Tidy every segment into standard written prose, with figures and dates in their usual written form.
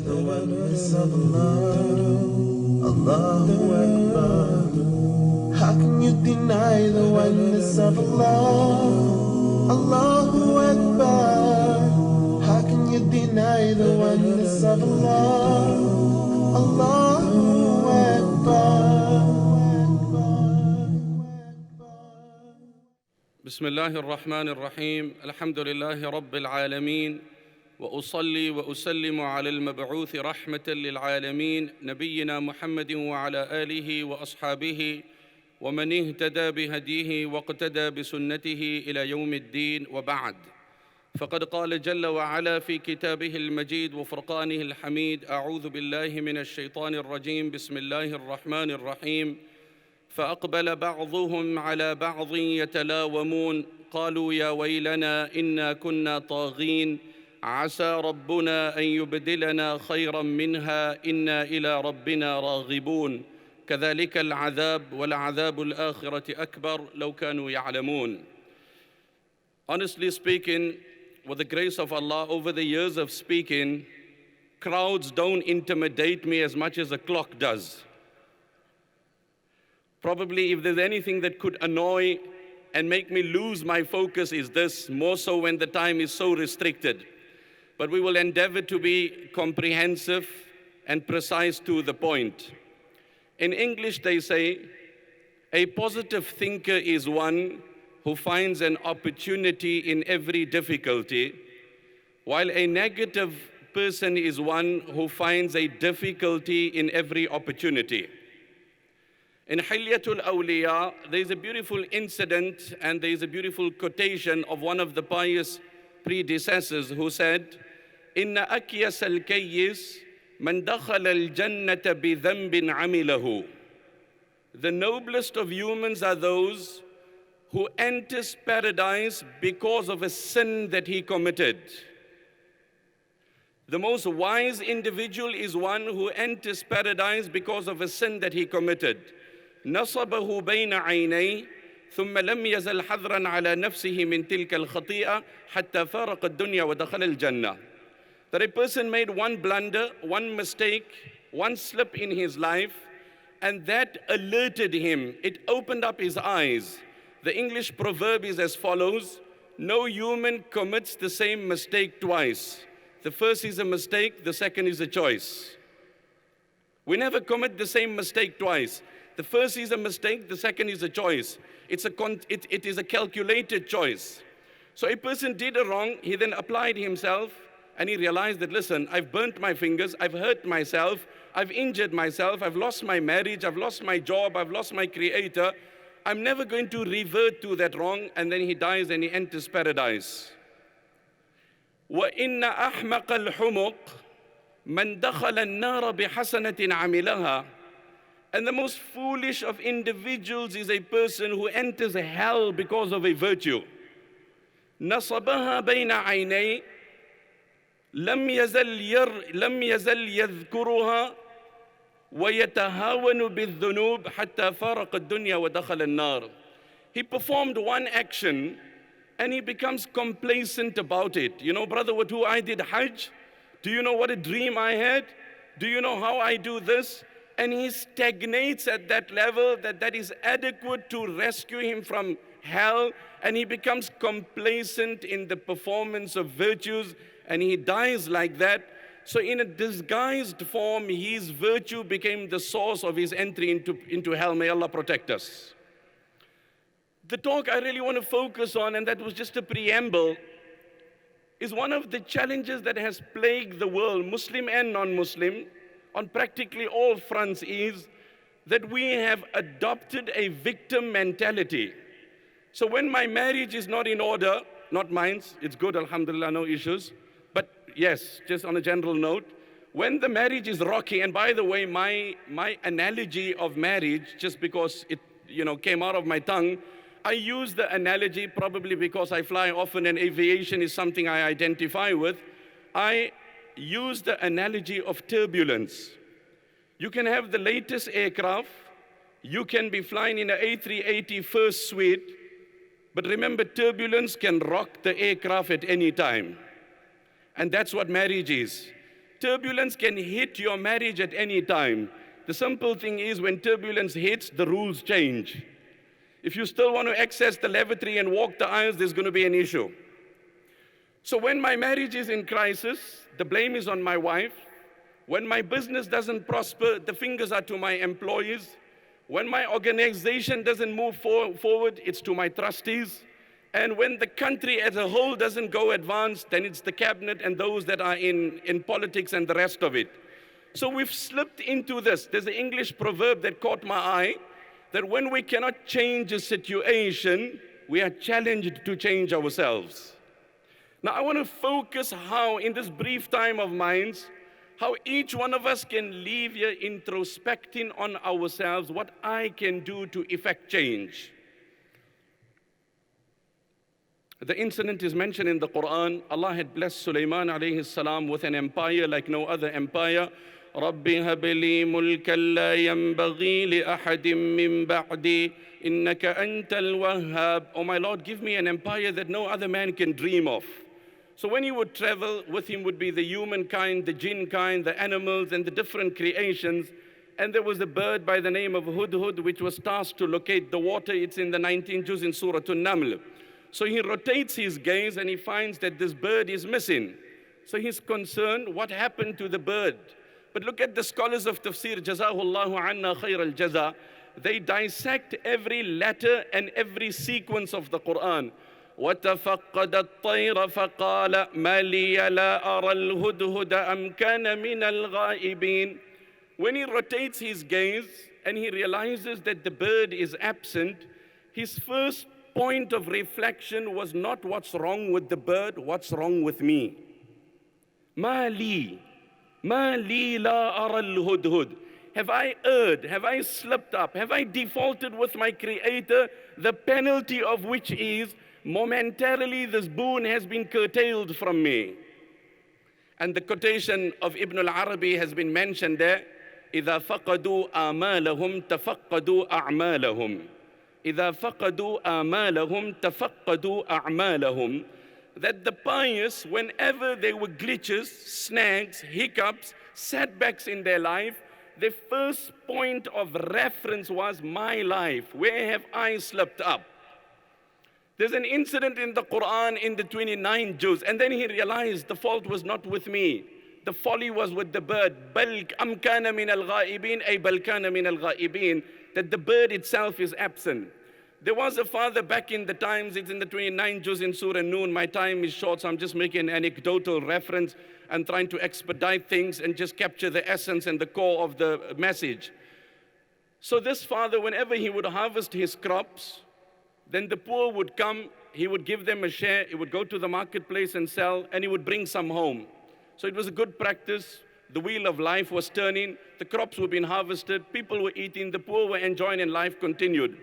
the oneness of Allah. Allahu Akbar. How can you deny the oneness of Allah? Allahu Akbar. How can you deny the oneness of Allah? Allahu Akbar. بسم الله الرحمن الرحيم. الحمد لله رب العالمين، وأصلي وأسلم على المبعوث رحمة للعالمين نبينا محمد وعلى آله وأصحابه ومن اهتدى بهديه واقتدى بسنته إلى يوم الدين، وبعد. فقد قال جل وعلا في كتابه المجيد وفرقانه الحميد: أعوذ بالله من الشيطان الرجيم، بسم الله الرحمن الرحيم. فأقبل بعضهم على بعض يتلاومون قالوا يا ويلنا إنا كنا طاغين عسى ربنا أن يبدلنا خيرا منها إنا إلى ربنا راغبون كذلك العذاب ولعذاب الآخرة أكبر لو كانوا يعلمون. Honestly speaking, with the grace of Allah, over the years of speaking, crowds don't intimidate me as much as a clock does. Probably if there's anything that could annoy and make me lose my focus is this, more so when the time is so restricted. But we will endeavor to be comprehensive and precise to the point. In English they say, a positive thinker is one who finds an opportunity in every difficulty, while a negative person is one who finds a difficulty in every opportunity. In Hilyatul Awliya, there is a beautiful incident and there is a beautiful quotation of one of the pious predecessors who said, "Inna akyas al-kayyis man dakhala al-jannata bi dhanbin amilahu." The noblest of humans are those who enters paradise because of a sin that he committed. The most wise individual is one who enters paradise because of a sin that he committed. نصبه بين عينيه ثم لم يزل حذرا على نفسه من تلك الخطيئة حتى فارق الدنيا ودخل الجنة. That a person made one blunder, one mistake, one slip in his life, and that alerted him. It opened up his eyes. The English proverb is as follows: no human commits the same mistake twice. The first is a mistake, the second is a choice. We never commit the same mistake twice. The first is a mistake, the second is a choice. It is a calculated choice. So a person did a wrong, he then applied himself, and he realized that, listen, I've burnt my fingers, I've hurt myself, I've injured myself, I've lost my marriage, I've lost my job, I've lost my creator. I'm never going to revert to that wrong, and then he dies and he enters paradise. وَإِنَّ أَحْمَقَ الْحُمُقِ مَنْ دَخَلَ النَّارَ بِحَسَنَةٍ عَمِلَهَا. And the most foolish of individuals is a person who enters hell because of a virtue. نصبها بين عيني لم يزل يذكرها ويتهاون بالذنوب حتى فارق الدنيا ودخل النار. He performed one action and he becomes complacent about it. You know, brother, with who I did Hajj? Do you know what a dream I had? Do you know how I do this? And he stagnates at that level that is adequate to rescue him from hell, and he becomes complacent in the performance of virtues, and he dies like that. So in a disguised form, his virtue became the source of his entry into hell. May Allah protect us. The talk I really want to focus on, and that was just a preamble, is one of the challenges that has plagued the world, Muslim and non-Muslim, on practically all fronts, is that we have adopted a victim mentality. So when my marriage is not in order, not mine, it's good, alhamdulillah, no issues, but yes, just on a general note, when the marriage is rocky, and by the way, my analogy of marriage, just because it came out of my tongue, I use the analogy probably because I fly often and aviation is something I identify with. I use the analogy of turbulence. You can have the latest aircraft, you can be flying in an A380 first suite, but remember, turbulence can rock the aircraft at any time. And that's what marriage is. Turbulence can hit your marriage at any time. The simple thing is when turbulence hits, the rules change. If you still want to access the lavatory and walk the aisles, there's going to be an issue. So when my marriage is in crisis, the blame is on my wife. When my business doesn't prosper, the fingers are to my employees. When my organization doesn't move forward, it's to my trustees. And when the country as a whole doesn't go advanced, then it's the cabinet and those that are in politics and the rest of it. So we've slipped into this. There's an English proverb that caught my eye, that when we cannot change a situation, we are challenged to change ourselves. Now I want to focus how, in this brief time of mine, how each one of us can leave here introspecting on ourselves, what I can do to effect change. The incident is mentioned in the Qur'an. Allah had blessed Solyman alayhi salam with an empire like no other empire. رَبِّ هَبْ لِي مُلْكًا لَا يَنْبَغِي لِأَحَدٍ مِّن بَعْدِي إِنَّكَ أَنْتَ الْوَهَّابُ. Oh my Lord, give me an empire that no other man can dream of. So when he would travel, with him would be the humankind, the jinn kind, the animals, and the different creations. And there was a bird by the name of Hudhud, which was tasked to locate the water. It's in the 19th juz in Surah An-Naml. So he rotates his gaze and he finds that this bird is missing. So he's concerned, what happened to the bird? But look at the scholars of tafsir, Jazahullahu anna khair al-jaza. They dissect every letter and every sequence of the Quran. وَتَفَقَّدَ الطَّيْرَ فَقَالَ مَا لِيَ لَا أَرَى الْهُدْهُدَ أَمْ كَانَ مِنَ الْغَائِبِينَ. When he rotates his gaze and he realizes that the bird is absent, his first point of reflection was not what's wrong with the bird, what's wrong with me. مَا لِي لَا أَرَى الْهُدْهُدَ. Have I erred? Have I slipped up? Have I defaulted with my Creator? The penalty of which is momentarily this boon has been curtailed from me. And the quotation of Ibn al-Arabi has been mentioned there. إِذَا فَقَدُوا آمَالَهُمْ تَفَقَّدُوا أَعْمَالَهُمْ. إِذَا فَقَدُوا آمَالَهُمْ تَفَقَّدُوا أَعْمَالَهُمْ. That the pious, whenever there were glitches, snags, hiccups, setbacks in their life, the first point of reference was my life. Where have I slipped up? There's an incident in the Quran in the 29th juz, and then he realized the fault was not with me. The folly was with the bird. بَلْ أَمْ كَانَ مِنَ الْغَائِبِينَ أي بَلْ كَانَ مِنَ الْغَائِبِينَ. That the bird itself is absent. There was a father back in the times, it's in the 29th juz in Surah Noon. My time is short, so I'm just making an anecdotal reference and trying to expedite things and just capture the essence and the core of the message. So this father, whenever he would harvest his crops, then the poor would come, he would give them a share, he would go to the marketplace and sell, and he would bring some home. So it was a good practice. The wheel of life was turning, the crops were being harvested, people were eating, the poor were enjoying, and life continued.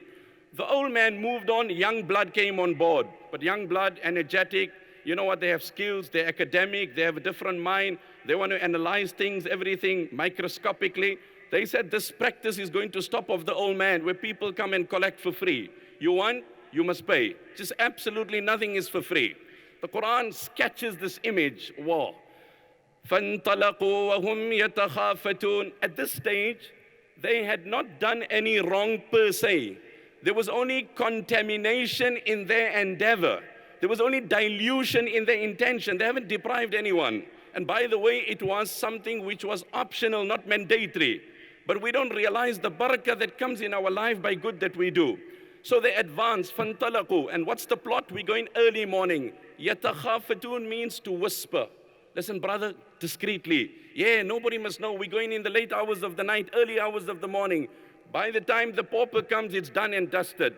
The old man moved on, young blood came on board. But young blood, energetic, you know what, they have skills, they're academic, they have a different mind, they want to analyze things, everything microscopically. They said this practice is going to stop of the old man, where people come and collect for free. You want, you must pay. Just absolutely nothing is for free. The Quran sketches this image, wow. فَانْطَلَقُوا وَهُمْ يَتَخَافَتُونَ. At this stage, they had not done any wrong per se. There was only contamination in their endeavor. There was only dilution in their intention. They haven't deprived anyone. And by the way, it was something which was optional, not mandatory. But we don't realize the barakah that comes in our life by good that we do. So they advance, فَانْطَلَقُوا. And what's the plot? We're going early morning. يَتَخَافَتُونَ means to whisper. Listen, brother, discreetly. Yeah, nobody must know. We're going in the late hours of the night, early hours of the morning. By the time the pauper comes, it's done and dusted.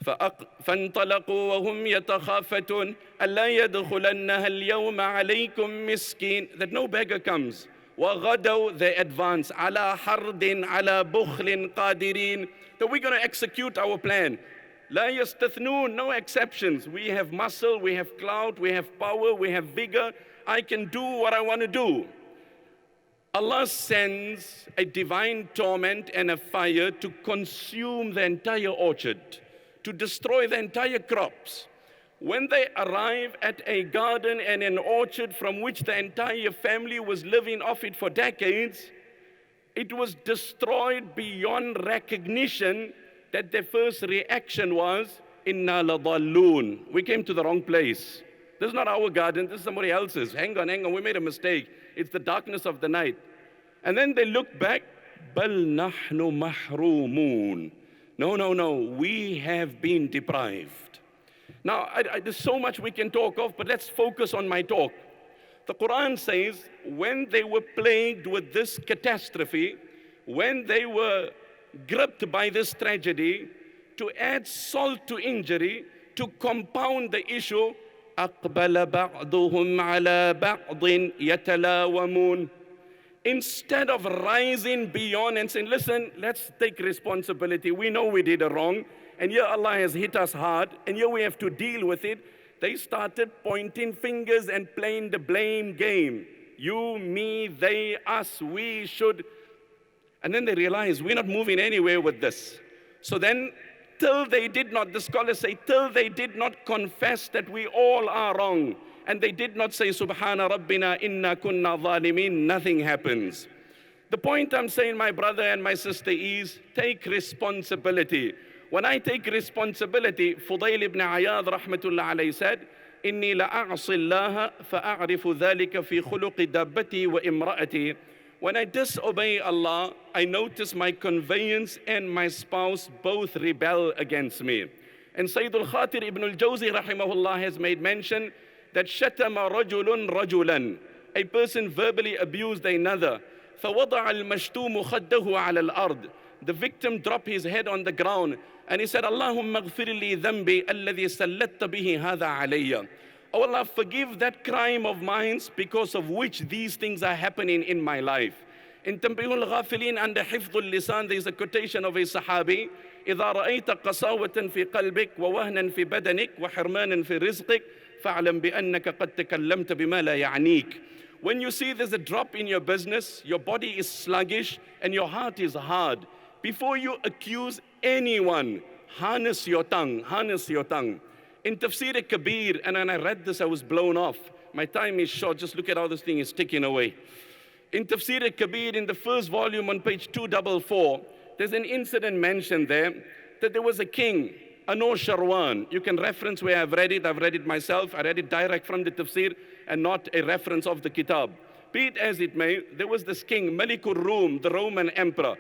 فَانْطَلَقُوا وَهُمْ يَتَخَافَتُونَ أَلَّا يَدْخُلَنَّهَا الْيَوْمَ عَلَيْكُمْ مِسْكِينٌ. That no beggar comes. وَغَدَوْا, they advance. عَلَى حَرْدٍ عَلَى بُخْلٍ قَادِرِينَ. That we're going to execute our plan. لَا يَسْتَثْنُونَ, no exceptions. We have muscle, we have clout, we have power, we have vigor. I can do what I want to do. Allah sends a divine torment and a fire to consume the entire orchard, to destroy the entire crops. When they arrive at a garden and an orchard from which the entire family was living off it for decades, it was destroyed beyond recognition that their first reaction was, Inna ladalloon. We came to the wrong place. This is not our garden, this is somebody else's. Hang on, we made a mistake. It's the darkness of the night. And then they looked back, Bal nahnu mahrumun. No, we have been deprived. Now, there's so much we can talk of, but let's focus on my talk. The Quran says, when they were plagued with this catastrophe, when they were gripped by this tragedy, to add salt to injury, to compound the issue, أَقْبَلَ بَعْضُهُمْ عَلَى بَعْضٍ يَتَلَاوَمُونَ. Instead of rising beyond and saying, listen, let's take responsibility. We know we did it wrong, and here Allah has hit us hard, and here we have to deal with it. They started pointing fingers and playing the blame game. You, me, they, us, we should. And then they realized we're not moving anywhere with this. So then, till they did not, the scholars say, till they did not confess that we all are wrong, and they did not say, Subhana Rabbina inna kunna zalimin, nothing happens. The point I'm saying, my brother and my sister, is take responsibility. When I take responsibility, Fudail ibn Ayad rahmatullah alayhi said, Inni la'a'asi Allah fa'a'rifu dhalika fi khuluqi dabbati wa imra'ati. When I disobey Allah, I notice my conveyance and my spouse both rebel against me. And Sayyid al-Khatir ibn al-Jawzi rahimahullah has made mention that shatama rajulun rajulan, a person verbally abused another. فَوَضَعَ الْمَشْتُومُ خَدَّهُ عَلَى الْأَرْضِ. The victim dropped his head on the ground and he said, Allahumma ghfir li dhanbi alladhi sallatta bihi hadha alayya. Oh Allah, forgive that crime of mine because of which these things are happening in my life. In Tanbihul Ghafilin under Hifdhul Lisan, there is a quotation of a Sahabi, إِذَا رَأَيْتَ قَسَاوَةً فِي قَلْبِكَ وَوَهْنًا فِي بَدَنِكَ وَحِرْمَانًا فِي رِزْقِكَ فَاعْلَمْ بِأَنَّكَ قَدْ تَكَلَّمْتَ بِمَا لَا يَعْنِيكَ. When you see there's a drop in your business, your body is sluggish, and your heart is hard, before you accuse anyone, harness your tongue, harness your tongue. In Tafsir Kabir, and when I read this, I was blown off. My time is short, just look at how this thing is ticking away. In Tafsir Kabir, in the first volume on page 244, there's an incident mentioned there that there was a king, Anushirwan. You can reference where I've read it myself. I read it direct from the Tafsir and not a reference of the Kitab. Be it as it may, there was this king, Malikur Rum, the Roman emperor.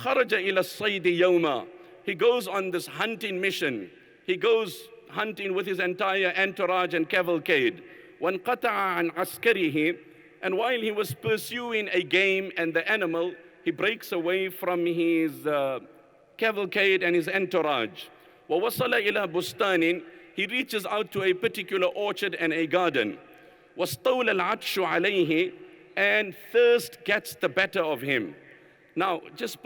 Kharaja ila saydi yawma. He goes on this hunting mission. He goes hunting with his entire entourage and cavalcade. وَانْقَطَعَ عَنْ عَسْكَرِهِ. And while he was pursuing a game and the animal, he breaks away from his cavalcade and his entourage. وَوَصَلَ إِلَى بُسْتَانٍ. He reaches out to a particular orchard and a garden. وَاسْطَوْلَ الْعَطْشُ عَلَيْهِ. And thirst gets the better of him. Now, just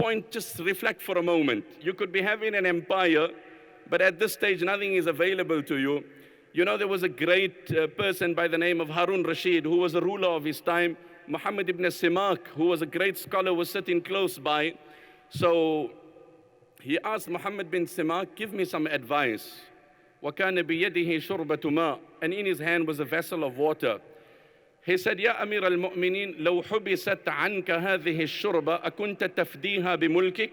reflect for a moment. You could be having an empire, but at this stage, nothing is available to you. You know, there was a great person by the name of Harun Rashid, who was a ruler of his time. Muhammad ibn Simak, who was a great scholar, was sitting close by. So he asked Muhammad bin Simak, give me some advice. وَكَانَ بِيَدِهِ شُرْبَةُ مَاءٍ. And in his hand was a vessel of water. He said, Ya Amir al-Mu'mineen, لو حبست عنك هذه الشربة أكنت تفديها بملكك.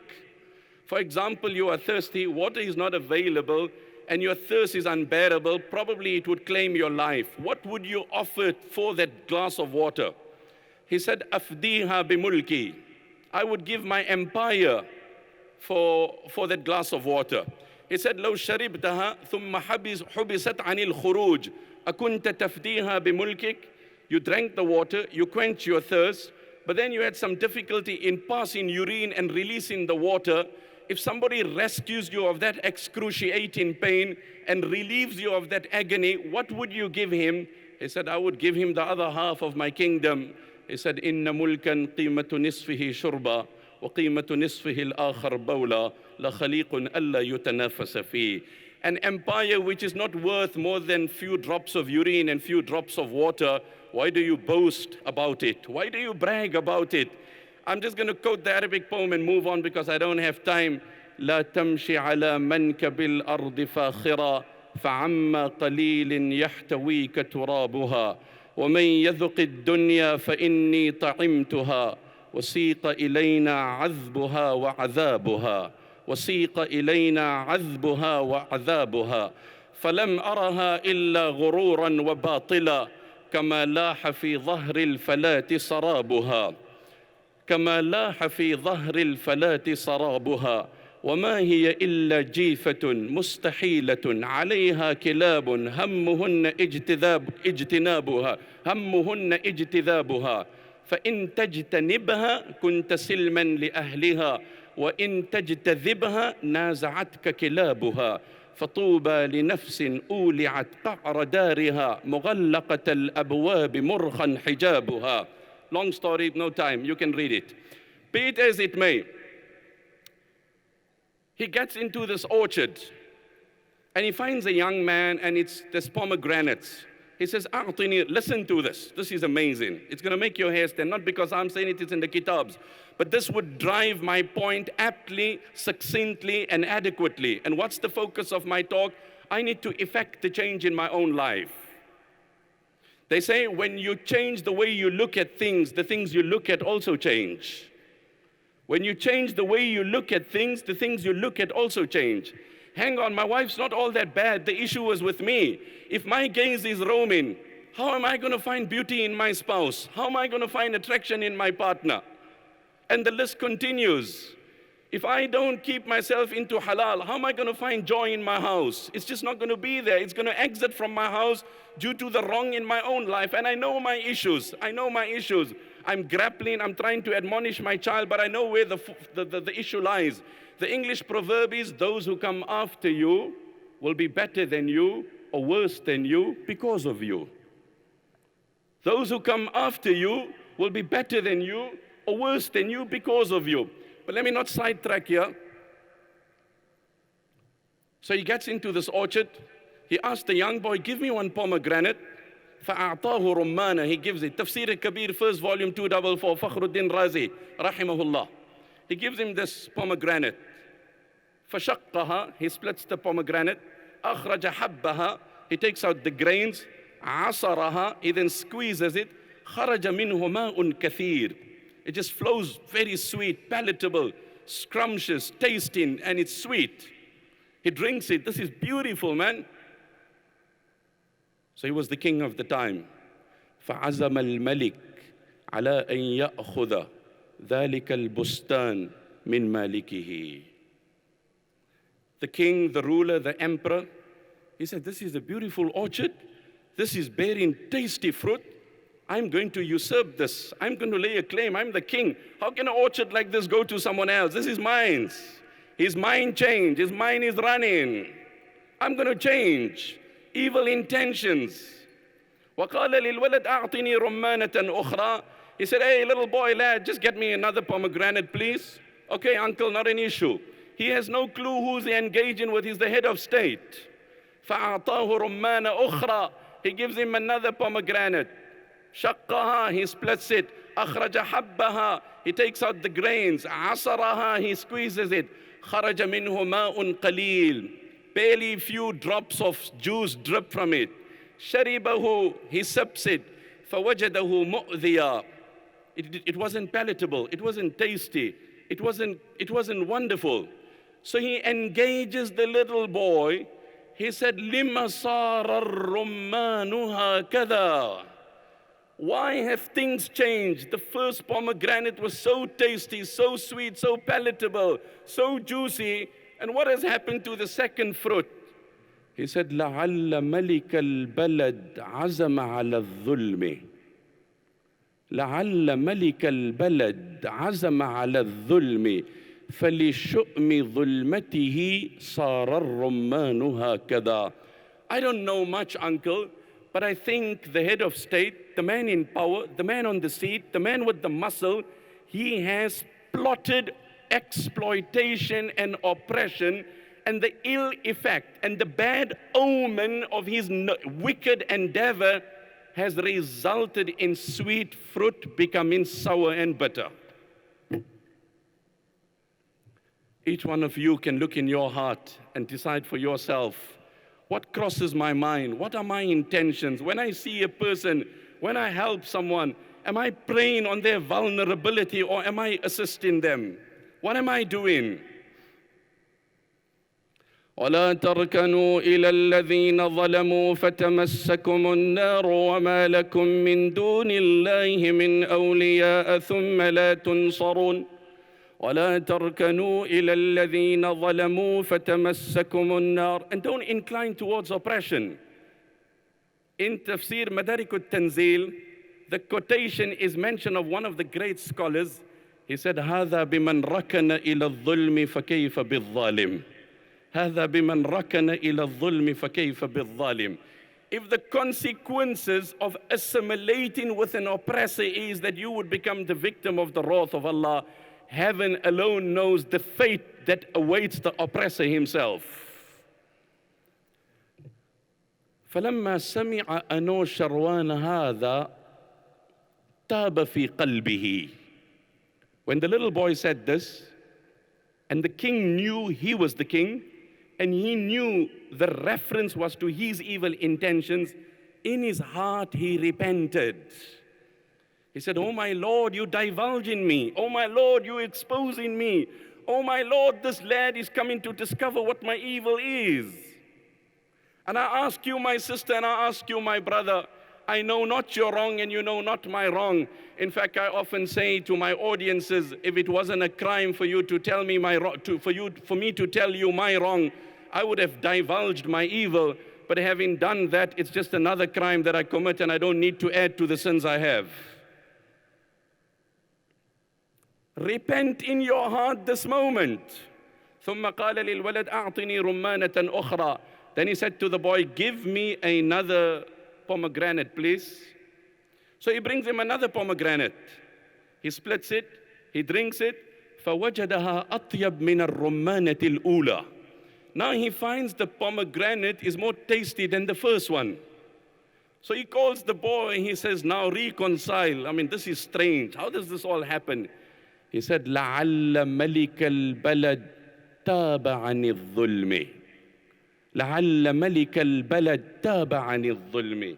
For example, you are thirsty, water is not available, and your thirst is unbearable, probably it would claim your life. What would you offer for that glass of water? He said, أفديها بملكي. I would give my empire for that glass of water. He said, لو شربتها ثم حبست عن الخروج أكنت تفديها بملكك. You drank the water, you quenched your thirst, but then you had some difficulty in passing urine and releasing the water. If somebody rescues you of that excruciating pain and relieves you of that agony, what would you give him? He said, I would give him the other half of my kingdom. He said, إِنَّ مُلْكًا قِيمَةُ نِصْفِهِ شُرْبًا وَقِيمَةُ نِصْفِهِ الْآخَرْ بَوْلًا لَخَلِيقٌ أَلَّا يُتَنَافَسَ فِيهِ. An empire which is not worth more than few drops of urine and few drops of water, why do you boast about it? Why do you brag about it? I'm just going to quote the Arabic poem and move on because I don't have time. لا تمشي على منكب الأرض فاخرة فعما قليل يحتويك ترابها ومن يذق الدنيا فإني طعمتها وسيق إلينا عذبها وعذابها وسيق إلينا عذبها وعذابها فلم أرها إلا غرورا وباطلا كما لاح في ظهر الفلاة سرابها كما لاح في ظهر الفلاة سرابها وما هي إلا جيفة مستحيلة عليها كلاب همهن اجتذابها فإن تجتنبها كنت سلما لأهلها وإن تجتذبها نازعتك كلابها فطوبى لنفس أولعت قعر دارها مغلقة الأبواب مرخا حجابها. Long story, no time, you can read it. Be it as it may, he gets into this orchard and he finds a young man and there's pomegranates. He says, "A'tini, listen to this. This is amazing. It's going to make your hair stand, not because I'm saying it's in the kitabs, but this would drive my point aptly, succinctly, and adequately. And what's the focus of my talk? I need to effect the change in my own life. They say when you change the way you look at things, the things you look at also change. When you change the way you look at things, the things you look at also change. Hang on, my wife's not all that bad. The issue was with me. If my gaze is roaming, how am I going to find beauty in my spouse? How am I going to find attraction in my partner?" And the list continues. If I don't keep myself into halal, how am I going to find joy in my house? It's just not going to be there. It's going to exit from my house due to the wrong in my own life. And I know my issues. I'm grappling, I'm trying to admonish my child, but I know where the issue lies. The English proverb is, those who come after you will be better than you or worse than you because of you. Those who come after you will be better than you or worse than you because of you. But let me not sidetrack here. So he gets into this orchard. He asked the young boy, "Give me one pomegranate." فَأَعْطَاهُ رُمَّانًا. He gives it. Tafsir al-Kabir, first volume, 244, Fakhruddin Razi, rahimahullah. He gives him this pomegranate. فَشَقَّهَا. He splits the pomegranate. أَخْرَجَ حَبَّهَا. He takes out the grains. عَصَرَهَا. He then squeezes it. خَرَجَ مِنْهُ مَاءٌ كَثِيرٌ. It just flows very sweet, palatable, scrumptious, tasting, and it's sweet. He drinks it. This is beautiful, man. So he was the king of the time. فَعَزَمَ الْمَلِكِ عَلَىٰ أَنْ يَأْخُذَ ذَلِكَ الْبُسْتَانِ مِنْ مَالِكِهِ. The king, the ruler, the emperor, he said, "This is a beautiful orchard. This is bearing tasty fruit. I'm going to usurp this. I'm going to lay a claim. I'm the king. How can an orchard like this go to someone else? This is mine." His mind changed. His mind is running. I'm going to change. Evil intentions. وَقَالَ لِلْوَلَدْ أَعْطِنِي رُمَّانَةً أُخْرَى. He said, "Hey, little boy, lad, just get me another pomegranate, please." "Okay, uncle, not an issue." He has no clue who's he engaging with. He's the head of state. فَأَعْطَاهُ رُمَّانَ أُخْرَى. He gives him another pomegranate. شَقَّهَا. He splits it. أَخْرَجَ حَبَّهَا. He takes out the grains. عَصَرَهَا. He squeezes it. خَرَجَ مِنْهُ مَاءٌ قَلِيلٌ. Barely few drops of juice drip from it. شَرِبَهُ. He sips it. فَوَجَدَهُ مُؤْذِيًا. It wasn't palatable. It wasn't tasty. It wasn't wonderful. So he engages the little boy. He said, "Lima sara rummanuha kada." Why have things changed? The first pomegranate was so tasty, so sweet, so palatable, so juicy. And what has happened to the second fruit? He said, لَعَلَّ مَلِكَ الْبَلَدْ عَزَمَ عَلَى الظُّلْمِ. لَعَلَّ مَلِكَ الْبَلَدْ عَزَمَ عَلَى الظُّلْمِ فَلِشُؤْمِ ظُلْمَتِهِ صَارَ الرُّمَّانُ هَكَذَا. I don't know much, uncle, but I think the head of state, the man in power, the man on the seat, the man with the muscle, he has plotted exploitation and oppression, and the ill effect and the bad omen of his wicked endeavor has resulted in sweet fruit becoming sour and bitter. Each one of you can look in your heart and decide for yourself, What crosses my mind? What are my intentions? When I see a person, when I help someone, am I preying on their vulnerability or am I assisting them? What am I doing? ولا تركنوا إلى الذين ظلموا فتمسكم النار وما لكم من دون الله من أولياء ثم لا تنصرون ولا تركنوا إلى الذين ظلموا فتمسكم النار. And don't incline towards oppression. In Tafsir Madarik al-Tanzil, the quotation is mention of one of the great scholars. He said, هذا بمن ركن إلى الظلم فكيف بالظالم. هذا بمن ركن إلى الظلم فكيف بالظالم. If the consequences of assimilating with an oppressor is that you would become the victim of the wrath of Allah, heaven alone knows the fate that awaits the oppressor himself. فلما سمع أنوشروان هذا تاب في قلبه. When the little boy said this, and the king knew he was the king, and he knew the reference was to his evil intentions, in his heart he repented. He said, oh my Lord, you divulging me. Oh my Lord, you exposing me. Oh my Lord, this lad is coming to discover what my evil is. And I ask you, my sister, and I ask you, my brother, I know not your wrong and you know not my wrong. In fact, I often say to my audiences, if it wasn't a crime for you to tell me my wrong, for me to tell you my wrong, I would have divulged my evil. But having done that, it's just another crime that I commit and I don't need to add to the sins I have. Repent in your heart this moment. ثم قال للولد أعطني رمانة أخرى. Then he said to the boy, give me another pomegranate, please. So he brings him another pomegranate. He splits it, he drinks it. فوجدها أطيب من الرمانة الأولى. Now he finds the pomegranate is more tasty than the first one. So he calls the boy and he says, now reconcile. I mean, this is strange. How does this all happen? He said, لعل ملك البلد تاب عن الظلم. لعل ملك البلد تاب عن الظلم.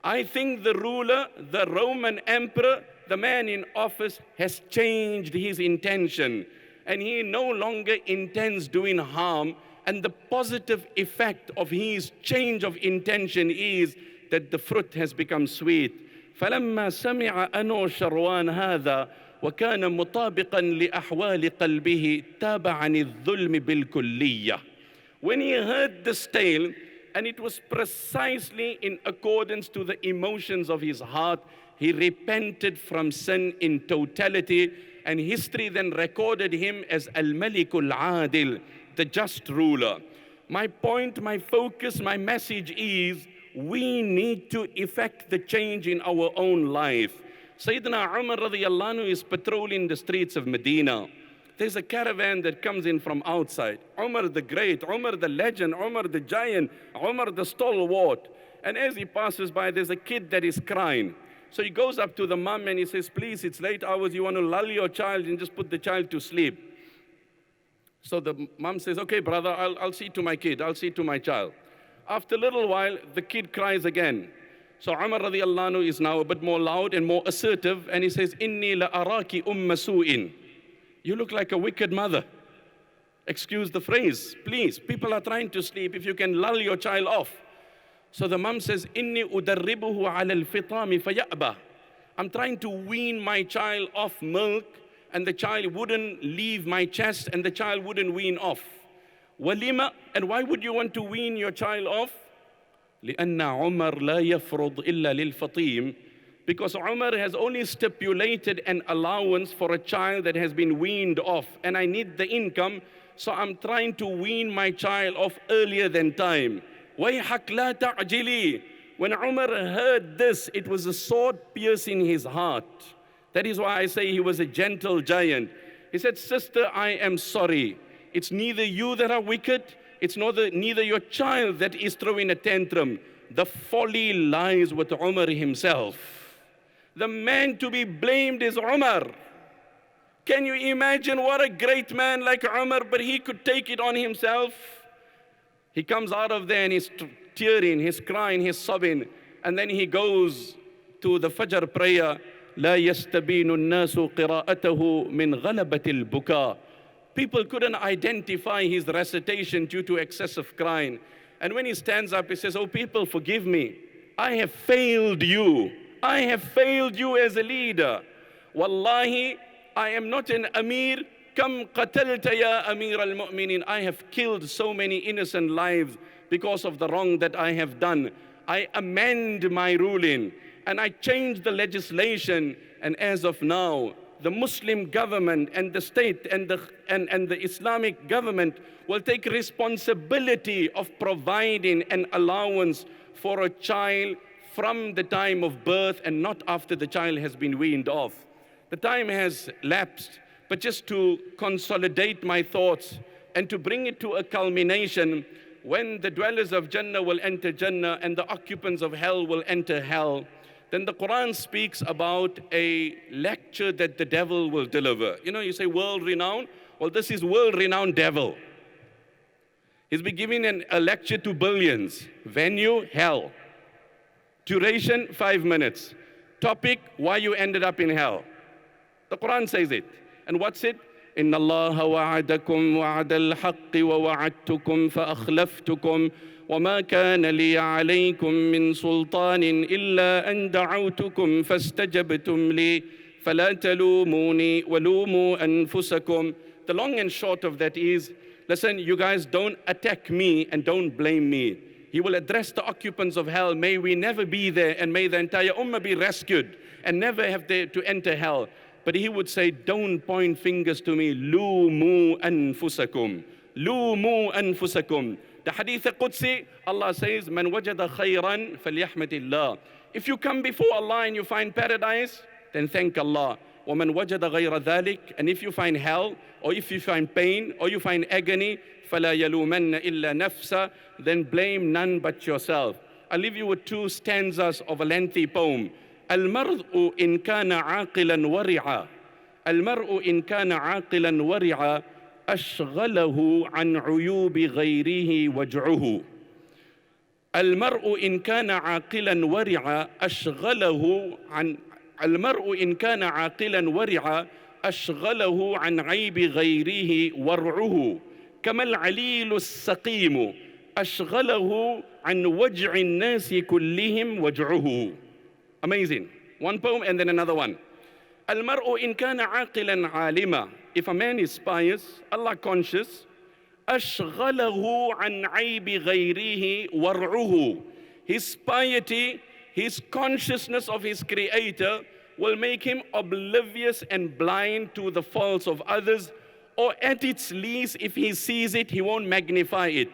I think the ruler, the Roman emperor, the man in office has changed his intention and he no longer intends doing harm, and the positive effect of his change of intention is that the fruit has become sweet. فلما سمع أنوشروان هذا وكان مطابقا لأحوال قلبه تاب عن الظلم بالكلية. When he heard this tale, and it was precisely in accordance to the emotions of his heart, he repented from sin in totality, and history then recorded him as Al-Malik Al-Adil, the just ruler. My point, my focus, my message is, we need to effect the change in our own life. Sayyidina Umar radiallahu anhu is patrolling the streets of Medina. There's a caravan that comes in from outside. Umar the great, Umar the legend, Umar the giant, Umar the stalwart. And as he passes by, there's a kid that is crying. So he goes up to the mom and he says, please, it's late hours, you want to lull your child and just put the child to sleep. So the mom says, okay, brother, I'll see to my kid, I'll see to my child. After a little while, the kid cries again. So Umar radiallahu anhu is now a bit more loud and more assertive, and he says, Inni la araki umma su'in. You look like a wicked mother. Excuse the phrase, please. People are trying to sleep. If you can lull your child off. So the mom says, Inni udarribuhu ala al-fitami faya'ba. I'm trying to wean my child off milk, and the child wouldn't leave my chest, and the child wouldn't wean off. Walima, and why would you want to wean your child off? لأن عمر لا يفرض إلا للفطيم. Because Umar has only stipulated an allowance for a child that has been weaned off, and I need the income, so I'm trying to wean my child off earlier than time. وَيْحَكْ لَا تَعْجِلِي. When Umar heard this, it was a sword piercing his heart. That is why I say he was a gentle giant. He said, sister, I am sorry. It's neither you that are wicked, it's neither your child that is throwing a tantrum. The folly lies with Umar himself. The man to be blamed is Umar. Can you imagine what a great man like Umar, but he could take it on himself? He comes out of there and he's tearing, he's crying, he's sobbing. And then he goes to the Fajr prayer. لا يستبين الناس قراءته من غلبة البكاء. People couldn't identify his recitation due to excessive crying. And when he stands up, he says, oh people, forgive me. I have failed you. I have failed you as a leader. Wallahi, I am not an Amir. Kam qatalta ya Amir al-Mu'minin. I have killed so many innocent lives because of the wrong that I have done. I amend my ruling and I change the legislation. And as of now, the Muslim government and the state and the Islamic government will take responsibility of providing an allowance for a child from the time of birth and not after the child has been weaned off. The time has lapsed, but just to consolidate my thoughts and to bring it to a culmination, when the dwellers of Jannah will enter Jannah and the occupants of hell will enter hell, then the Quran speaks about a lecture that the devil will deliver. You know, you say world-renowned. Well, this is world-renowned devil. He's been giving a lecture to billions. Venue, hell. Duration, 5 minutes. Topic, why you ended up in hell. The Quran says it. And what's it? إن الله وعدكم وعد الحق ووعدتكم فأخلفتكم وما كان لي عليكم من سلطان إلا أن دعوتكم فاستجبتم لي فلا تلوموني ولوموا أنفسكم. The long and short of that is, listen, you guys don't attack me and don't blame me. He will address the occupants of hell. May we never be there and may the entire ummah be rescued and never have to enter hell. But he would say, don't point fingers to me. Lumu anfusakum. Lumu anfusakum. The hadith Qudsi, Allah says, Man wajada khayran falyahmadillah. If you come before Allah and you find paradise, then thank Allah. وَمَنْ وَجَدَ غَيْرَ ذَلِكَ. And if you find hell, or if you find pain, or you find agony, فَلَا يَلُومَنَّ إِلَّا نَفْسَ. Then blame none but yourself. I'll leave you with 2 stanzas of a lengthy poem. المرء إن كان عاقلا ورعا المرء إن كان عاقلا ورعا أشغله عن عيوب غيره وجعه المرء إن كان عاقلا ورعا أشغله عن المرء إن كان عاقلا ورعا أشغله عن عيب غيره ورعه كما العليل السقيم أشغله عن وجع الناس كلهم وجعه. Amazing. One poem and then another one. Al-mar'u in kana aqilan alima. If a man is pious, Allah conscious, ashghalahu an aibi ghayrihi war'uhu. His piety, his consciousness of his creator will make him oblivious and blind to the faults of others, or at its least, if he sees it, he won't magnify it.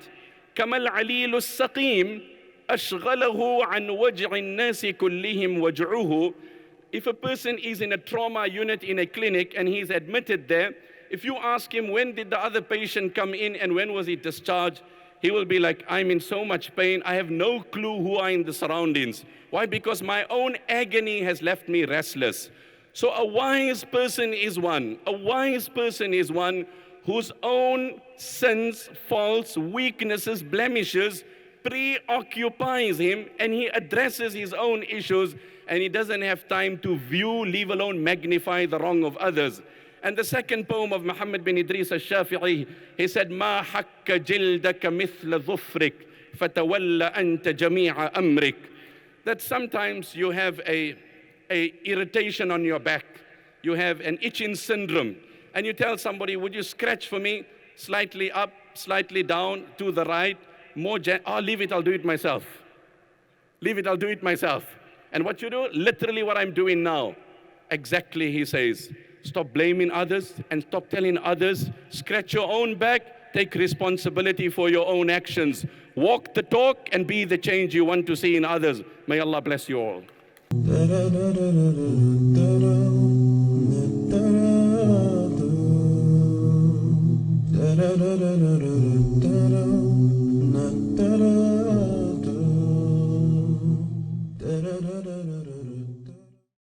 Kamal alilu saqim. أشغله عن وجع الناس كلهم وجعه. If a person is in a trauma unit in a clinic and he's admitted there, if you ask him when did the other patient come in and when was he discharged, he will be like, I'm in so much pain, I have no clue who are in the surroundings. Why? Because my own agony has left me restless. So a wise person is one. A wise person is one whose own sins, faults, weaknesses, blemishes preoccupies him, and he addresses his own issues, and he doesn't have time to view, leave alone magnify the wrong of others. And the second poem of Muhammad bin Idris al-Shafi'i, he said, ما حك جلدك مثل ظفرك فتولى أنت جميع أمرك. That sometimes you have a irritation on your back, you have an itching syndrome, and you tell somebody, would you scratch for me, slightly up, slightly down, to the right, more leave it, I'll do it myself. Leave it, I'll do it myself. And what you do? Literally what I'm doing now. Exactly, he says. Stop blaming others and stop telling others. Scratch your own back. Take responsibility for your own actions. Walk the talk and be the change you want to see in others. May Allah bless you all.